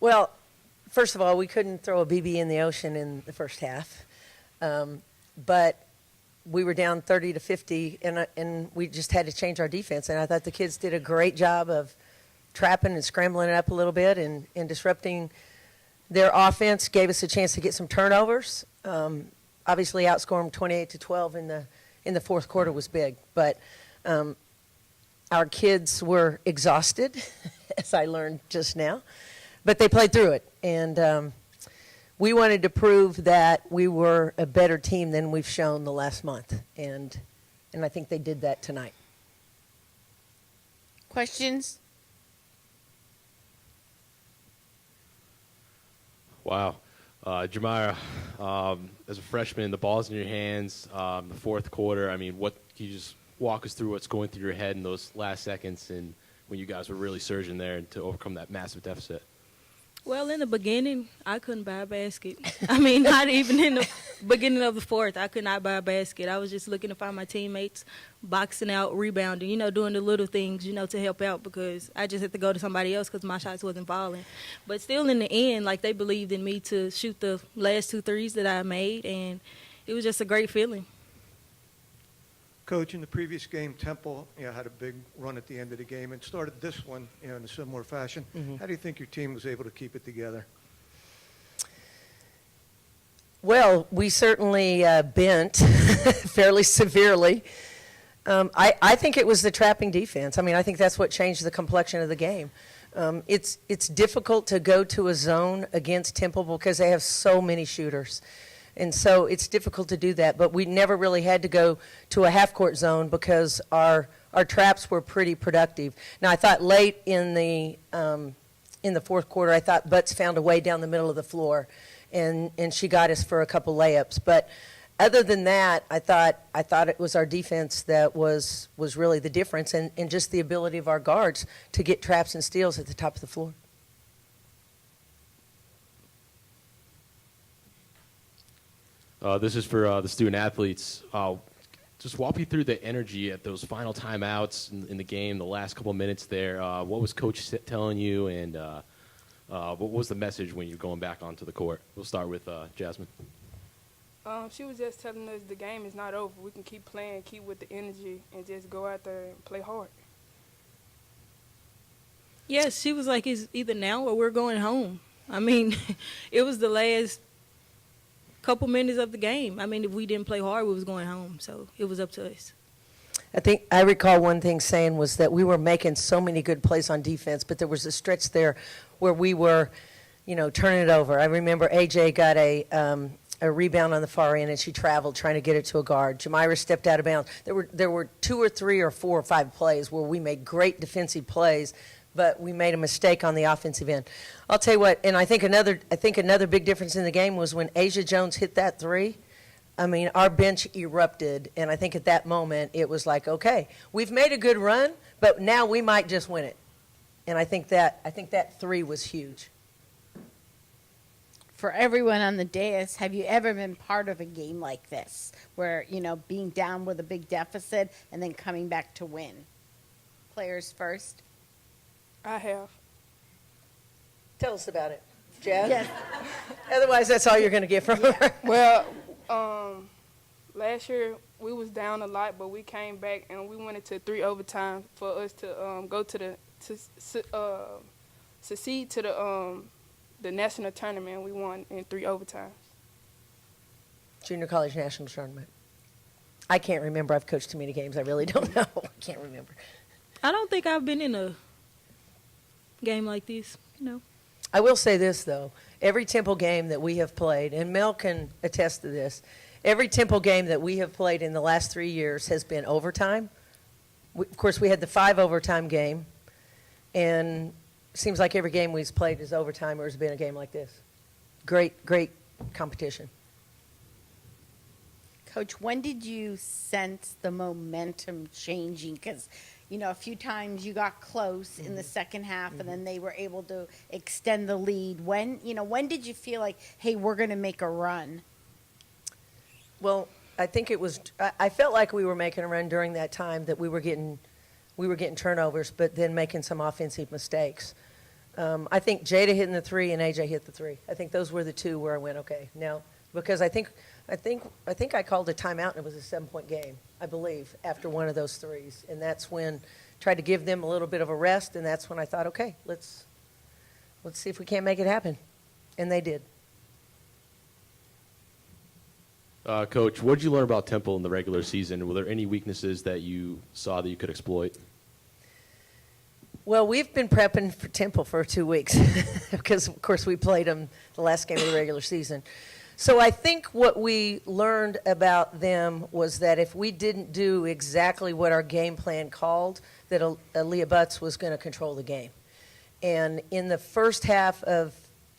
Well, first of all, we couldn't throw a BB in the ocean in the first half. But we were down 30 to 50, and we just had to change our defense. And I thought the kids did a great job of trapping and scrambling it up a little bit and disrupting their offense, gave us a chance to get some turnovers. Obviously, outscoring them 28-12 in the fourth quarter was big. But our kids were exhausted, as I learned just now. But they played through it. And we wanted to prove that we were a better team than we've shown the last month. And I think they did that tonight. Questions? Wow. Jamira, as a freshman, the ball's in your hands, the fourth quarter. I mean, what can you just walk us through what's going through your head in those last seconds and when you guys were really surging there to overcome that massive deficit? Well, in the beginning, I couldn't buy a basket. I mean, not even in the beginning of the fourth, I could not buy a basket. I was just looking to find my teammates, boxing out, rebounding, doing the little things, to help out because I just had to go to somebody else because my shots wasn't falling. But still in the end, they believed in me to shoot the last 2 threes that I made, and it was just a great feeling. Coach, in the previous game, Temple had a big run at the end of the game and started this one in a similar fashion. Mm-hmm. How do you think your team was able to keep it together? Well, we certainly bent fairly severely. I think it was the trapping defense. I mean, I think that's what changed the complexion of the game. It's difficult to go to a zone against Temple because they have so many shooters. And so it's difficult to do that, but we never really had to go to a half-court zone because our traps were pretty productive. Now, I thought late in the fourth quarter, I thought Butts found a way down the middle of the floor, and she got us for a couple layups. But other than that, I thought it was our defense that was really the difference, and just the ability of our guards to get traps and steals at the top of the floor. This is for the student athletes. Just walk me through the energy at those final timeouts in the game, the last couple of minutes there. What was Coach telling you, and what was the message when you're going back onto the court? We'll start with Jasmine. She was just telling us the game is not over. We can keep playing, keep with the energy, and just go out there and play hard. Yes, she was like, it's either now or we're going home. I mean, it was the last couple minutes of the game. I mean, if we didn't play hard, we was going home. So it was up to us. I recall one thing saying was that we were making so many good plays on defense, but there was a stretch there where we were, turning it over. I remember AJ got a rebound on the far end, and she traveled trying to get it to a guard. Jamira stepped out of bounds. There were 2 or 3 or 4 or 5 plays where we made great defensive plays, but we made a mistake on the offensive end. I'll tell you what, and I think another big difference in the game was when Asia Jones hit that 3. I mean, our bench erupted, and I think at that moment it was like, okay, we've made a good run, but now we might just win it. And I think that 3 was huge. For everyone on the dais, have you ever been part of a game like this where, being down with a big deficit and then coming back to win? Players first. I have. Tell us about it, Jazz. Yes. Otherwise, that's all you're going to get from her. Well, last year we was down a lot, but we came back and we went into 3 overtime for us to go to succeed to the national tournament. We won in 3 overtimes. Junior college national tournament. I can't remember. I've coached too many games. I really don't know. I can't remember. I don't think I've been in a game like this, I will say this, though. Every Temple game that we have played, and Mel can attest to this, every Temple game that we have played in the last 3 years has been overtime. Of course, we had the 5 overtime game, and it seems like every game we've played is overtime or has been a game like this. Great competition. Coach, when did you sense the momentum changing? Because, a few times you got close in the second half, and then they were able to extend the lead. When did you feel like, hey, we're going to make a run? Well, I think I felt like we were making a run during that time, that we were getting turnovers, but then making some offensive mistakes. I think Jada hitting the three and AJ hit the three. I think those were the two where I went, okay, now, because I think I called a timeout and it was a 7-point game, I believe, after one of those threes. And that's when tried to give them a little bit of a rest, and that's when I thought, okay, let's see if we can't make it happen. And they did. Coach, what did you learn about Temple in the regular season? Were there any weaknesses that you saw that you could exploit? Well, we've been prepping for Temple for 2 weeks because, of course, we played them the last game of the regular season. So I think what we learned about them was that if we didn't do exactly what our game plan called, that Aaliyah Butts was going to control the game. And in the first half of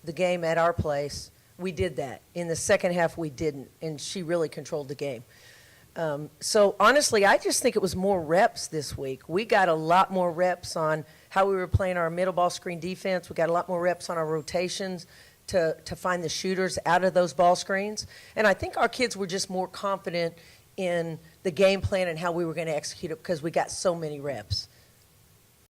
the game at our place, we did that. In the second half, we didn't, and she really controlled the game. So honestly, I just think it was more reps this week. We got a lot more reps on how we were playing our middle ball screen defense. We got a lot more reps on our rotations to find the shooters out of those ball screens. And I think our kids were just more confident in the game plan and how we were going to execute it because we got so many reps.